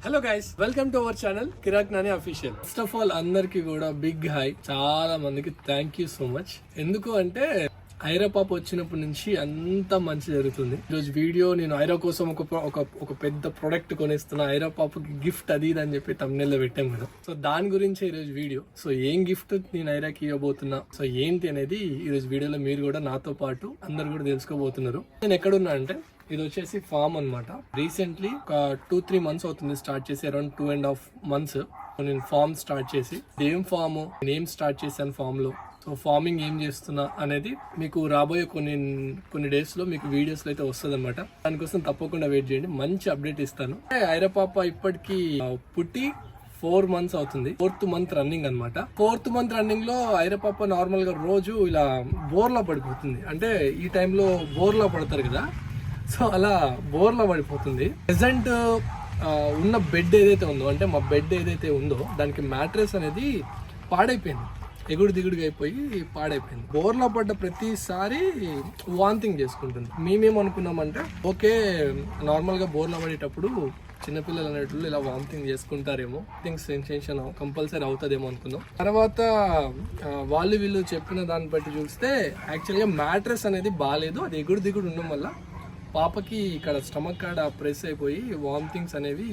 Hello guys, welcome to our channel Kirrak Nani official. First of all అందరికి కూడా big high, చాలా మందికి థ్యాంక్ యూ సో మచ్. ఎందుకు అంటే ఐరా పాప వచ్చినప్పటి నుంచి అంత మంచి జరుగుతుంది. ఈరోజు వీడియో నేను ఐరా కోసం ఒక పెద్ద ప్రొడక్ట్ కొనేస్తున్నా, ఐరా పాపకి గిఫ్ట్ అది ఇది అని చెప్పి తమ్నెల్లో పెట్టాం కదా. సో దాని గురించి ఈరోజు వీడియో. సో ఏం గిఫ్ట్ నేను ఐరాకి ఇవ్వబోతున్నా, సో ఏంటి అనేది ఈరోజు వీడియోలో మీరు కూడా నాతో పాటు అందరు కూడా తెలుసుకోబోతున్నారు. నేను ఎక్కడున్నా అంటే ఇది వచ్చేసి ఫామ్ అన్నమాట. రీసెంట్లీ ఒక 2-3 months అవుతుంది స్టార్ట్ చేసి, అరౌండ్ 2.5 months నేను ఫామ్ స్టార్ట్ చేసి. ఏం ఫామ్, నేను స్టార్ట్ చేశాను ఫామ్ లో, సో ఫార్మింగ్ ఏం చేస్తున్నా అనేది మీకు రాబోయే కొన్ని డేస్ లో మీకు వీడియోస్ లో అయితే వస్తుంది అనమాట. దానికోసం తప్పకుండా వెయిట్ చేయండి, మంచి అప్డేట్ ఇస్తాను. ఐరా పాప ఇప్పటికి పుట్టి 4 months అవుతుంది. 4th month రన్నింగ్ అనమాట. 4th month రన్నింగ్ లో ఐరా పాప నార్మల్ గా రోజు ఇలా బోర్లా పడిపోతుంది. అంటే ఈ టైంలో బోర్లా పడతారు కదా, సో అలా బోర్లా పడిపోతుంది. ప్రెసెంట్ ఉన్న బెడ్ ఏదైతే ఉందో, అంటే మా బెడ్ ఏదైతే ఉందో దానికి మ్యాట్రెస్ అనేది పాడైపోయింది, ఎగుడు దిగుడుగా అయిపోయి పాడైపోయింది. బోర్లా పడ్డ ప్రతిసారి వాంతింగ్ చేసుకుంటుంది. మేమేమనుకున్నామంటే ఓకే, నార్మల్గా బోర్లా పడేటప్పుడు చిన్నపిల్లలు అనేట్లు ఇలా వామిటింగ్ చేసుకుంటారేమో, థింగ్స్ సెన్సేషన్ కంపల్సరీ అవుతుందేమో అనుకున్నాం. తర్వాత వాళ్ళు వీళ్ళు చెప్పిన దాన్ని బట్టి చూస్తే యాక్చువల్గా మ్యాట్రెస్ అనేది బాగాలేదు, అది ఎగుడు దిగుడు ఉండడం వల్ల పాపకి ఇక్కడ స్టమక్ కాడ ప్రెస్ అయిపోయి వామిటింగ్స్ అనేవి,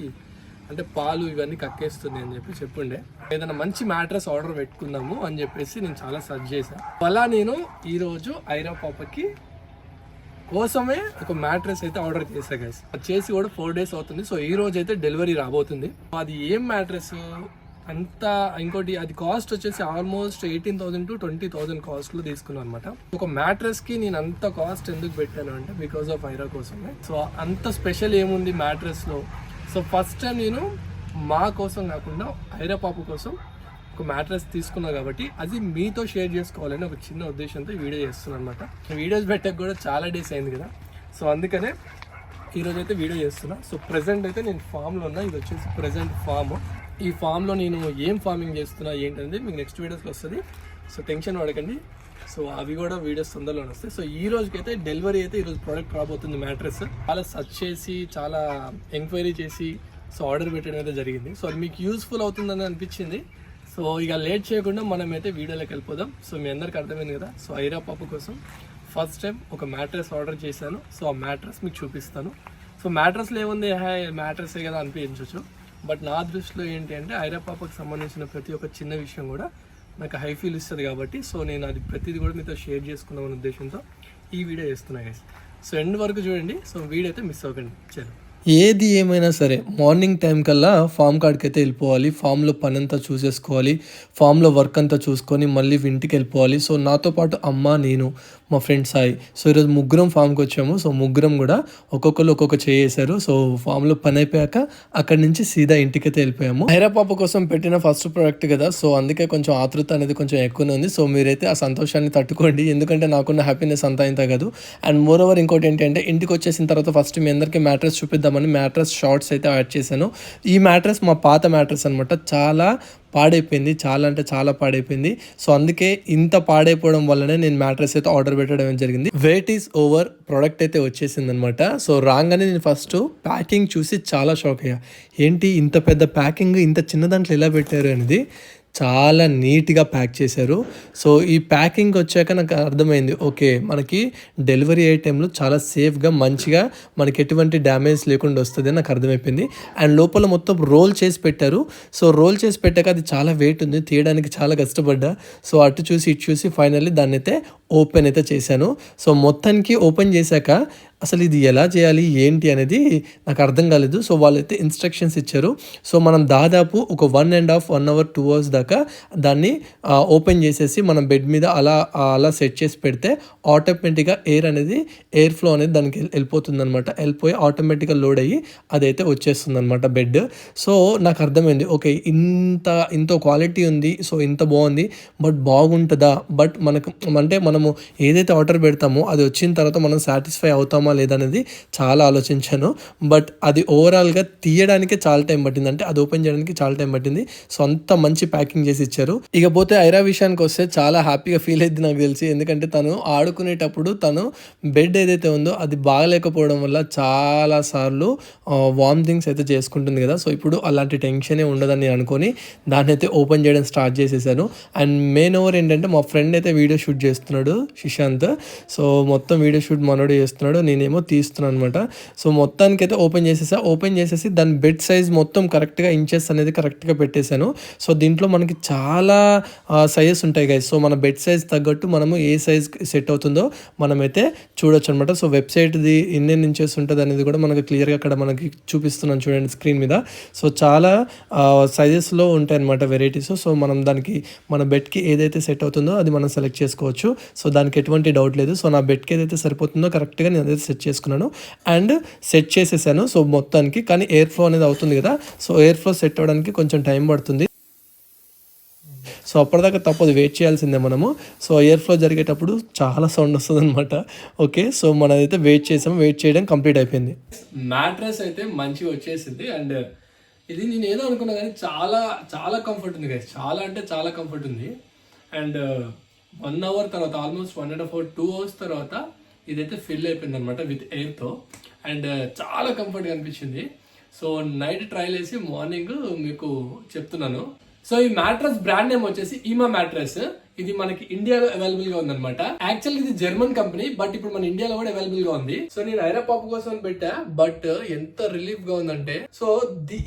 అంటే పాలు ఇవన్నీ కక్కేస్తుంది అని చెప్పి చెప్పుండే. ఏదైనా మంచి మ్యాట్రెస్ ఆర్డర్ పెట్టుకుందాము అని చెప్పేసి నేను చాలా సర్చ్ చేశాను. అలా నేను ఈరోజు ఐరా పాపకి కోసమే ఒక మ్యాట్రెస్ అయితే ఆర్డర్ చేశాను గైస్. అది చేసి కూడా 4 days అవుతుంది. సో ఈ రోజు అయితే డెలివరీ రాబోతుంది. అది ఏం మ్యాట్రెస్ అంతా, ఇంకోటి అది కాస్ట్ వచ్చేసి ఆల్మోస్ట్ 18,000 to 20,000 కాస్ట్ లో తీసుకున్నాను అనమాట. ఒక మ్యాట్రెస్ కి నేను అంత కాస్ట్ ఎందుకు పెట్టాను అంటే బికాస్ ఆఫ్ ఐరా కోసమే. సో అంత స్పెషల్ ఏముంది మ్యాట్రెస్ లో. సో ఫస్ట్ టైం నేను మా కోసం కాకుండా ఐరా పాప కోసం ఒక మ్యాట్రెస్ తీసుకున్నా కాబట్టి అది మీతో షేర్ చేసుకోవాలని ఒక చిన్న ఉద్దేశంతో వీడియో చేస్తున్నాను అనమాట. వీడియోస్ పెట్టక కూడా చాలా డేస్ అయింది కదా, సో అందుకనే ఈరోజు అయితే వీడియో చేస్తున్నా. సో ప్రెసెంట్ అయితే నేను ఫామ్లో ఉన్నా. ఇది వచ్చేసి ప్రెసెంట్ ఫామ్. ఈ ఫామ్లో నేను ఏం ఫార్మింగ్ చేస్తున్నా ఏంటనేది మీకు నెక్స్ట్ వీడియోస్లో వస్తుంది. సో టెన్షన్ పడకండి, సో అవి కూడా వీడియోస్ తొందరలోనే వస్తాయి. సో ఈ రోజుకైతే డెలివరీ అయితే ఈరోజు ప్రోడక్ట్ రాబోతుంది మ్యాట్రెస్. చాలా సర్చ్ చేసి, చాలా ఎంక్వైరీ చేసి, సో ఆర్డర్ పెట్టడం అయితే జరిగింది. సో అది మీకు యూస్ఫుల్ అవుతుందని అనిపించింది. సో ఇక లేట్ చేయకుండా మనం అయితే వీడియోలోకి వెళ్ళిపోదాం. సో మీ అందరికి అర్థమైంది కదా. సో ఐరా పాప కోసం ఫస్ట్ టైం ఒక మ్యాట్రెస్ ఆర్డర్ చేశాను. సో ఆ మ్యాట్రెస్ మీకు చూపిస్తాను. సో మ్యాట్రెస్లో ఏముంది, మ్యాట్రెసే కదా అనిపించవచ్చు, బట్ నా దృష్టిలో ఏంటి అంటే ఐరా పాపకు సంబంధించిన ప్రతి ఒక్క చిన్న విషయం కూడా నాకు హై ఫీల్ ఇస్తుంది కాబట్టి, సో నేను అది ప్రతిదీ కూడా మీతో షేర్ చేసుకుందామనే ఉద్దేశంతో ఈ వీడియో చేస్తున్నా గైస్. సో ఎండ్ వరకు చూడండి. సో వీడియో అయితే మిస్ అవ్వకండి. చలో. ఏది ఏమైనా సరే మార్నింగ్ టైం కల్లా ఫామ్ కాడికి అయితే వెళ్ళిపోవాలి. ఫామ్లో పని అంతా చూసేసుకోవాలి, ఫామ్లో వర్క్ అంతా చూసుకొని మళ్ళీ ఇంటికి వెళ్ళిపోవాలి. సో నాతో పాటు అమ్మ, నేను, మా ఫ్రెండ్ సాయి. సో ఈరోజు ముగ్గురం ఫామ్కి వచ్చాము. సో ముగ్గురం కూడా ఒక్కొక్కరు ఒక్కొక్క చేశారు. సో ఫామ్లో పని అయిపోయాక అక్కడి నుంచి సీదా ఇంటికైతే వెళ్ళిపోయాము. ఐరా పాప కోసం పెట్టిన ఫస్ట్ ప్రోడక్ట్ కదా, సో అందుకే కొంచెం ఆతృత అనేది కొంచెం ఎక్కువనే ఉంది. సో మీరైతే ఆ సంతోషాన్ని తట్టుకోండి, ఎందుకంటే నాకున్న హ్యాపీనెస్ అంతా ఇంత కాదు. అండ్ మోర్ ఓవర్ ఇంకోటి ఏంటంటే ఇంటికి వచ్చేసిన తర్వాత ఫస్ట్ మీ అందరికీ మ్యాట్రెస్ చూపిద్దామని మ్యాట్రెస్ షార్ట్స్ అయితే యాడ్ చేశాను. ఈ మ్యాట్రెస్ మా పాత మ్యాట్రెస్ అనమాట. చాలా పాడైపోయింది, చాలా అంటే చాలా పాడైపోయింది. సో అందుకే ఇంత పాడైపోవడం వల్లనే నేను మ్యాట్రెస్ అయితే ఆర్డర్ పెట్టడం జరిగింది. వెయిట్ ఈస్ ఓవర్ ప్రోడక్ట్ అయితే వచ్చేసింది అనమాట. సో రాగానే నేను ఫస్ట్ ప్యాకింగ్ చూసి చాలా షాక్ అయ్యా. ఏంటి ఇంత పెద్ద ప్యాకింగ్ ఇంత చిన్న దాంట్లో ఎలా పెట్టారు అనేది. చాలా నీట్గా ప్యాక్ చేశారు. సో ఈ ప్యాకింగ్ వచ్చాక నాకు అర్థమైంది, ఓకే మనకి డెలివరీ అయ్యే టైంలో చాలా సేఫ్గా మంచిగా మనకి ఎటువంటి డ్యామేజ్ లేకుండా వస్తుంది అని నాకు అర్థమైపోయింది. అండ్ లోపల మొత్తం రోల్ చేసి పెట్టారు. సో రోల్ చేసి పెట్టాక అది చాలా వెయిట్ ఉంది, తీయడానికి చాలా కష్టపడ్డా. సో అటు చూసి ఇటు చూసి ఫైనల్లీ దాన్ని అయితే ఓపెన్ అయితే చేశాను. సో మొత్తానికి ఓపెన్ చేశాక అసలు ఇది ఎలా చేయాలి ఏంటి అనేది నాకు అర్థం కాలేదు. సో వాళ్ళైతే ఇన్స్ట్రక్షన్స్ ఇచ్చారు. సో మనం దాదాపు ఒక 1.5 hour 2 hours దాకా దాన్ని ఓపెన్ చేసేసి మనం బెడ్ మీద అలా సెట్ చేసి పెడితే ఆటోమేటిక్గా ఎయిర్ ఫ్లో అనేది దానికి వెళ్ళిపోతుంది అనమాట. వెళ్ళిపోయి ఆటోమేటిక్గా లోడ్ అయ్యి అదైతే వచ్చేస్తుంది అనమాట బెడ్. సో నాకు అర్థమైంది, ఓకే ఇంత క్వాలిటీ ఉంది, సో ఇంత బాగుంది, బట్ బాగుంటుందా, బట్ మనకు అంటే మనం మనము ఏదైతే ఆర్డర్ పెడతామో అది వచ్చిన తర్వాత మనం సాటిస్ఫై అవుతామా లేదా అనేది చాలా ఆలోచించాను. బట్ అది ఓవరాల్గా తీయడానికే చాలా టైం పట్టింది, అంటే అది ఓపెన్ చేయడానికి చాలా టైం పట్టింది. సో అంత మంచి ప్యాకింగ్ చేసి ఇచ్చారు. ఇకపోతే ఐరా విషయానికి వస్తే చాలా హ్యాపీగా ఫీల్ అయింది నాకు తెలిసి. ఎందుకంటే తను ఆడుకునేటప్పుడు తను బెడ్ ఏదైతే ఉందో అది బాగలేకపోవడం వల్ల చాలా సార్లు వామిటింగ్స్ అయితే చేసుకుంటుంది కదా. సో ఇప్పుడు అలాంటి టెన్షనే ఉండదని నేను అనుకొని దాన్ని అయితే ఓపెన్ చేయడం స్టార్ట్ చేసేసాను. అండ్ మెయిన్ ఓవర్ ఏంటంటే మా ఫ్రెండ్ అయితే వీడియో షూట్ చేస్తున్నాడు, శిశాంత్. సో మొత్తం వీడియో షూట్ మనోడే చేస్తున్నాడు, నేనేమో తీస్తున్నాను అనమాట. సో మొత్తానికి అయితే ఓపెన్ చేసేసి దాని బెడ్ సైజ్ మొత్తం కరెక్ట్గా ఇంచెస్ అనేది కరెక్ట్గా పెట్టేశాను. సో దీంట్లో మనకి చాలా సైజెస్ ఉంటాయి గైస్. సో మన బెడ్ సైజ్ తగ్గట్టు మనము ఏ సైజ్ సెట్ అవుతుందో మనమైతే చూడొచ్చు అనమాట. సో వెబ్సైట్ది ఎన్ని ఇంచెస్ ఉంటుంది అనేది కూడా మనకి క్లియర్గా అక్కడ మనకి చూపిస్తున్నాను చూడండి స్క్రీన్ మీద. సో చాలా సైజెస్లో ఉంటాయి అనమాట వెరైటీస్. సో మనం దానికి మన బెడ్కి ఏదైతే సెట్ అవుతుందో అది మనం సెలెక్ట్ చేసుకోవచ్చు. సో దానికి ఎటువంటి డౌట్ లేదు. సో నా బెడ్కి ఏదైతే సరిపోతుందో కరెక్ట్గా నేను అదైతే సెట్ చేసుకున్నాను అండ్ సెట్ చేసేసాను. సో మొత్తానికి కానీ ఎయిర్ ఫ్లో అనేది అవుతుంది కదా. సో ఎయిర్ ఫ్లో సెట్ అవ్వడానికి కొంచెం టైం పడుతుంది. సో అప్పటిదాకా తప్పదు, వెయిట్ చేయాల్సిందే మనము. సో ఎయిర్ ఫ్లో జరిగేటప్పుడు చాలా సౌండ్ వస్తుంది అనమాట. ఓకే, సో మనదైతే వెయిట్ చేయడం కంప్లీట్ అయిపోయింది. మ్యాట్రెస్ అయితే మంచిగా వచ్చేసింది. అండ్ ఇది నేను ఏదో అనుకున్నా కానీ చాలా చాలా కంఫర్ట్ ఉంది గైస్, చాలా అంటే చాలా కంఫర్ట్ ఉంది. అండ్ 1 hour తర్వాత, ఆల్మోస్ట్ 1.5 hours 2 hours తర్వాత ఇదైతే ఫిల్ అయిపోయింది అనమాట విత్ ఎయిర్తో. అండ్ చాలా కంఫర్ట్గా అనిపించింది. సో నైట్ ట్రైల్ వేసి మార్నింగ్ మీకు చెప్తున్నాను. సో ఈ మ్యాట్రెస్ బ్రాండ్ నేమ్ వచ్చేసి ఈమా మ్యాట్రెస్. ఇది మనకి ఇండియాలో అవైలబుల్ గా ఉందన్నమాట. యాక్చువల్ ఇది జర్మన్ కంపెనీ, బట్ ఇప్పుడు మన ఇండియాలో కూడా అవైలబుల్ గా ఉంది. సో నేను ఐరా పాప కోసం పెట్టా, బట్ ఎంత రిలీఫ్ గా ఉందంటే. సో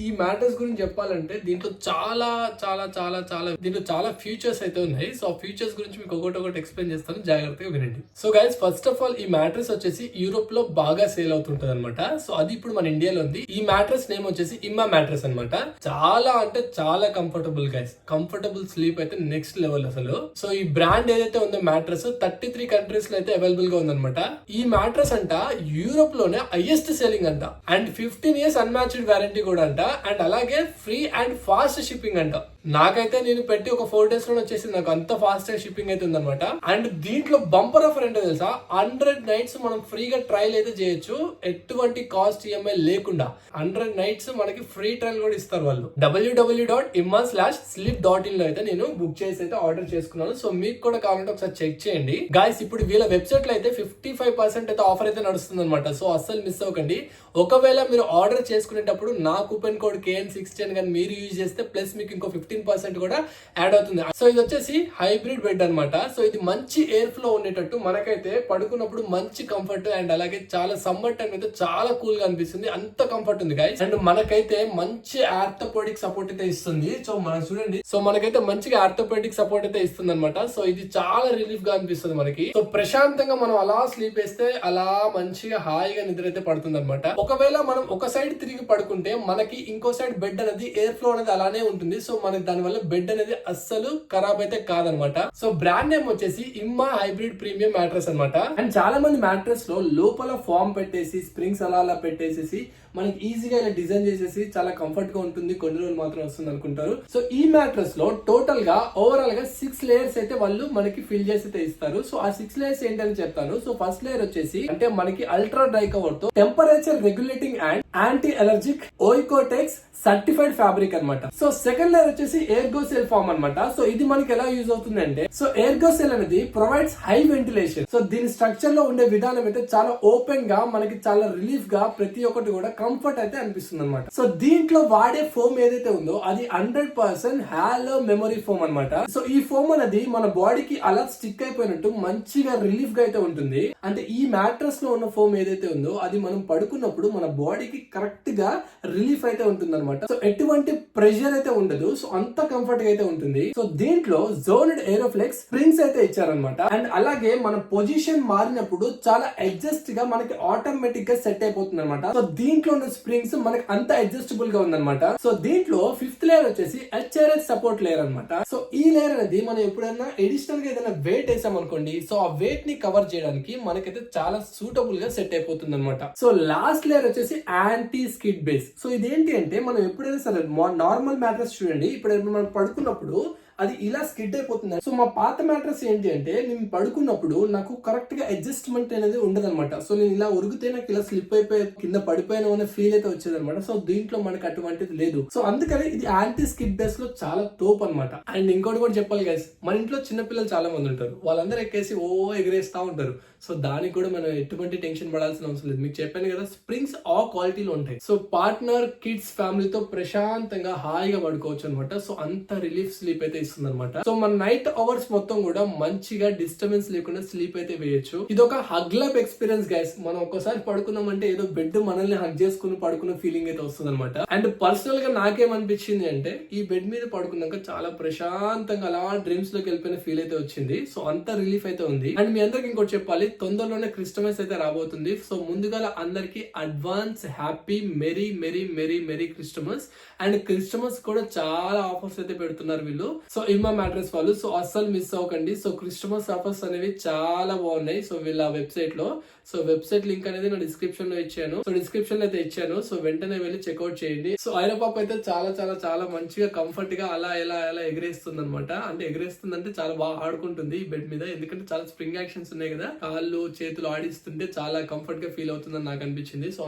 ఈ మ్యాట్రెస్ గురించి చెప్పాలంటే దీంట్లో చాలా చాలా చాలా చాలా దీంట్లో చాలా ఫీచర్స్ అయితే ఉన్నాయి. సో ఆ ఫీచర్స్ గురించి మీకు ఒకటి ఎక్స్ప్లెయిన్ చేస్తాను, జాగ్రత్తగా వినండి. So guys, first of all ఈ మ్యాట్రెస్ వచ్చేసి యూరోప్ లో బాగా సేల్ అవుతుంటది అనమాట. సో అది ఇప్పుడు మన ఇండియాలో ఉంది. ఈ మ్యాట్రెస్ నేమ్ వచ్చేసి ఇమ్మా మ్యాట్రెస్ అనమాట. చాలా అంటే చాలా కంఫర్టబుల్ గైస్, కంఫర్టబుల్ స్లీప్ అయితే నెక్స్ట్ లెవెల్ అసలు. సో ఈ బ్రాండ్ ఏదైతే ఉందో మ్యాట్రెస్ 33 కంట్రీస్ లో అయితే అవైలబుల్ గా ఉందన్నమాట. ఈ మ్యాట్రెస్ అంట యూరోప్ లోనే హైయెస్ట్ సెల్లింగ్ అంట. అండ్ 15 years అన్మ్యాచ్డ్ వారంటీ కూడా అంట. అండ్ అలాగే ఫ్రీ అండ్ ఫాస్ట్ షిప్పింగ్ అంట. నాకైతే నేను పెట్టి ఒక 4 days లో వచ్చేసింది, నాకు అంత ఫాస్ట్ షిప్పింగ్ అయితే ఉందన్నమాట. అండ్ దీంట్లో బంపర్ ఆఫర్ ఏంటో తెలుసా, 100 nights మనం ఫ్రీగా ట్రయల్ అయితే చేయొచ్చు, ఎటువంటి కాస్ట్ ఈఎంఐ లేకుండా. 100 nights మనకి ఫ్రీ ట్రయల్ కూడా ఇస్తారు వాళ్ళు. www.imma/sleep.in లో అయితే నేను బుక్ చేసి అయితే ఆర్డర్ చేసుకున్నాను. సో మీకు కూడా కావాలంటే ఒకసారి చెక్ చేయండి గాయస్. ఇప్పుడు వీళ్ళ వెబ్సైట్ లో అయితే 55% అయితే ఆఫర్ అయితే నడుస్తుంది అనమాట. సో అస్సలు మిస్ అవ్వకండి. ఒకవేళ మీరు ఆర్డర్ చేసుకునేటప్పుడు నా కూపన్ కోడ్ KN60 కానీ మీరు యూజ్ చేస్తే ప్లస్ మీకు ఇంకో 15% కూడా యాడ్ అవుతుంది. సో ఇది వచ్చేసి హైబ్రిడ్ బెడ్ అనమాట. సో ఇది మంచి ఎయిర్ ఫ్లో ఉండేటట్టు మనకైతే పడుకున్నప్పుడు మంచి కంఫర్ట్. అండ్ అలాగే చాలా సమ్మర్ టైం అయితే చాలా కూల్ గా అనిపిస్తుంది, అంత కంఫర్ట్ ఉంది గైస్. అండ్ మనకైతే మంచి ఆర్థోపెడిక్ సపోర్ట్ అయితే ఇస్తుంది. సో మనం చూడండి, సో మనకైతే మంచిగా ఆర్థోపెడిక్ సపోర్ట్ అయితే ఇస్తుంది అనమాట. సో ఇది చాలా రిలీఫ్ గా అనిపిస్తుంది మనకి. సో ప్రశాంతంగా మనం అలా స్లీప్ వేస్తే అలా మంచిగా హాయిగా నిద్ర అయితే పడుతుంది అనమాట. ఒకవేళ మనం ఒక సైడ్ తిరిగి పడుకుంటే మనకి ఇంకో సైడ్ బెడ్ అనేది ఎయిర్ ఫ్లో అనేది అలానే ఉంటుంది. సో మనకి దాని వల్ల బెడ్ అనేది అస్సలు ఖరాబ్ అయితే కాదనమాట. సో బ్రాండ్ నేమ్ వచ్చేసి ఇమ్మా హైబ్రిడ్ ప్రీమియం మ్యాట్రెస్ అనమాట. అండ్ చాలా మంది మ్యాట్రెస్ లో లోపల ఫామ్ పెట్టేసి స్ప్రింగ్స్ అలా పెట్టేసేసి మనకి ఈజీగా ఇలా డిజైన్ చేసేసి చాలా కంఫర్ట్ గా ఉంటుంది, కొన్ని రోజులు మాత్రం వస్తుంది అనుకుంటారు. సో ఈ మ్యాట్రెస్ లో టోటల్ గా ఓవరాల్ గా 6 layers అయితే వాళ్ళు మనకి ఫిల్ చేసి అయితే ఇస్తారు. సో ఆ 6 layers ఏంటని చెప్తాను. సో ఫస్ట్ లేయర్ వచ్చేసి అంటే మనకి అల్ట్రా డ్రై కవర్ తో temperature regulating and anti allergic Oekotex certified fabric అనమాట. సో సెకండ్ లేయర్ వచ్చేసి ఎయిర్గోసెల్ ఫామ్ అనమాట. సో ఇది మనకి ఎలా యూజ్ అవుతుంది అంటే, సో ఎయిర్గోసెల్ అనేది ప్రొవైడ్స్ హై వెంటిలేషన్. సో దీని స్ట్రక్చర్ లో ఉండే విధానం అయితే చాలా ఓపెన్ గా మనకి చాలా రిలీఫ్ గా ప్రతి ఒక్కటి కూడా కంఫర్ట్ అయితే అనిపిస్తుంది అనమాట. సో దీంట్లో వాడే ఫోమ్ ఏదైతే ఉందో అది 100% హాలో మెమరీ ఫోమ్ అనమాట. సో ఈ ఫోమ్ అనేది మన బాడీకి అలా స్టిక్ అయిపోయినట్టు మంచిగా రిలీఫ్ గా అయితే ఉంటుంది. అంటే ఈ మ్యాట్రెస్ లో ఉన్న ఫోమ్ ఏదైతే ఉందో అది మనం పడుకున్నప్పుడు మన బాడీకి కరెక్ట్ గా రిలీఫ్ అయితే ఉంటుంది అనమాట. సో ఎటువంటి ప్రెషర్ అయితే ఉండదు. సో అంత కంఫర్ట్ గా అయితే ఉంటుంది. సో దీంట్లో జోన్డ్ ఏరోఫ్లెక్స్ స్ప్రింగ్స్ అయితే ఇచ్చారనమాట. అండ్ అలాగే మన పొజిషన్ మారినప్పుడు చాలా అడ్జస్ట్ గా మనకి ఆటోమేటిక్ గా సెట్ అయిపోతుంది అనమాట. సో దీంట్లో ఉన్న స్ప్రింగ్స్ మనకి అంత అడ్జస్టబుల్ గా ఉందన్నమాట. సో దీంట్లో 5th లేయర్ వచ్చేసి HRS సపోర్ట్ లేయర్ అనమాట. సో ఈ లేయర్ అనేది మనం ఎప్పుడైనా అడిషనల్ గా ఏదైనా వెయిట్ వేసాం అనుకోండి, సో ఆ వెయిట్ ని కవర్ చేయడానికి మనకైతే చాలా సూటబుల్ గా సెట్ అయిపోతుంది అనమాట. సో లాస్ట్ లేయర్ వచ్చేసి యాంటీ స్కిడ్ బేస్. సో ఇదేంటి అంటే మనం ఎప్పుడైనా సరే నార్మల్ మ్యాట్రెస్ చూడండి, ఇప్పుడు మనం పడుకున్నప్పుడు అది ఇలా స్కిడ్ అయిపోతుంది. సో మా పాత మ్యాట్రెస్ ఏంటి అంటే నేను పడుకున్నప్పుడు నాకు కరెక్ట్ గా అడ్జస్ట్మెంట్ అనేది ఉండదన్నమాట. సో నేను ఇలా ఉరిగితే నాకు ఇలా స్లిప్ అయిపోయి కింద పడిపోయిన అనే ఫీల్ అయితే వచ్చేదన్నమాట. సో దీంట్లో మనకు అటువంటిది లేదు. సో అందుకని ఇది యాంటీ స్కిడ్ బేస్ లో చాలా తోపు అనమాట. అండ్ ఇంకోటి కూడా చెప్పాలి గైస్, మన ఇంట్లో చిన్న పిల్లలు చాలా మంది ఉంటారు, వాళ్ళందరూ ఎక్కేసి ఎగరేస్తా ఉంటారు. సో దానికి కూడా మనం ఎటువంటి టెన్షన్ పడాల్సిన అవసరం లేదు. మీకు చెప్పాను కదా, స్ప్రింగ్స్ ఆ క్వాలిటీలో ఉంటాయి. సో పార్ట్నర్, కిడ్స్, ఫ్యామిలీతో ప్రశాంతంగా హాయిగా పడుకోవచ్చు అనమాట. సో అంత రిలీఫ్ స్లీప్ అయితే ఇస్తుంది అనమాట. సో మన నైట్ అవర్స్ మొత్తం కూడా మంచిగా డిస్టర్బెన్స్ లేకుండా స్లీప్ అయితే వేయొచ్చు. ఇది ఒక హగ్ లైఫ్ ఎక్స్పీరియన్స్ గైస్. మనం ఒక్కసారి పడుకున్నామంటే ఏదో బెడ్ మనల్ని హగ్ చేసుకుని పడుకున్న ఫీలింగ్ అయితే వస్తుంది అనమాట. అండ్ పర్సనల్ గా నాకేమనిపించింది అంటే ఈ బెడ్ మీద పడుకున్నాక చాలా ప్రశాంతంగా అలా డ్రీమ్స్ లోకి వెళ్ళిపోయిన ఫీల్ అయితే వచ్చింది. సో అంత రిలీఫ్ అయితే ఉంది. అండ్ మీ అందరికి ఇంకోటి చెప్పాలి, తొందరలోనే క్రిస్టమస్ అయితే రాబోతుంది. సో ముందుగా అందరికి advance happy merry merry merry merry Christmas. And Christmas కూడా చాలా ఆఫర్స్ అయితే పెడుతున్నారు వీళ్ళు. సో ఇమ్మా మ్యాట్రెస్ వాళ్ళు. సో అస్సలు మిస్ అవ్వకండి. సో క్రిస్టమస్ ఆఫర్స్ అనేవి చాలా బాగున్నాయి. సో వీళ్ళ వెబ్సైట్ లో, సో వెబ్సైట్ లింక్ అనేది నా డిస్క్రిప్షన్ లో ఇచ్చాను. సో డిస్క్రిప్షన్ లో అయితే ఇచ్చాను. సో వెంటనే వెళ్ళి చెక్అౌట్ చేయండి. సో ఐరోపాప్ అయితే చాలా చాలా చాలా మంచిగా కంఫర్ట్ గా అలా ఎలా ఎలా ఎగరేస్తుంది అనమాట. అంటే ఎగరేస్తుంది అంటే చాలా బాగా ఆడుకుంటుంది ఈ బెడ్ మీద, ఎందుకంటే చాలా స్ప్రింగ్ యాక్షన్స్ ఉన్నాయి కదా, కాళ్ళు చేతులు ఆడిస్తుంటే చాలా కంఫర్ట్ గా ఫీల్ అవుతుందని నాకు అనిపించింది. సో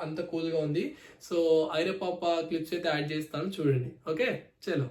అంత కూల్ గా ఉంది. సో ఐరోపాప్ క్లిప్స్ అయితే యాడ్ చేస్తాను, చూడండి. ఓకే, చలో.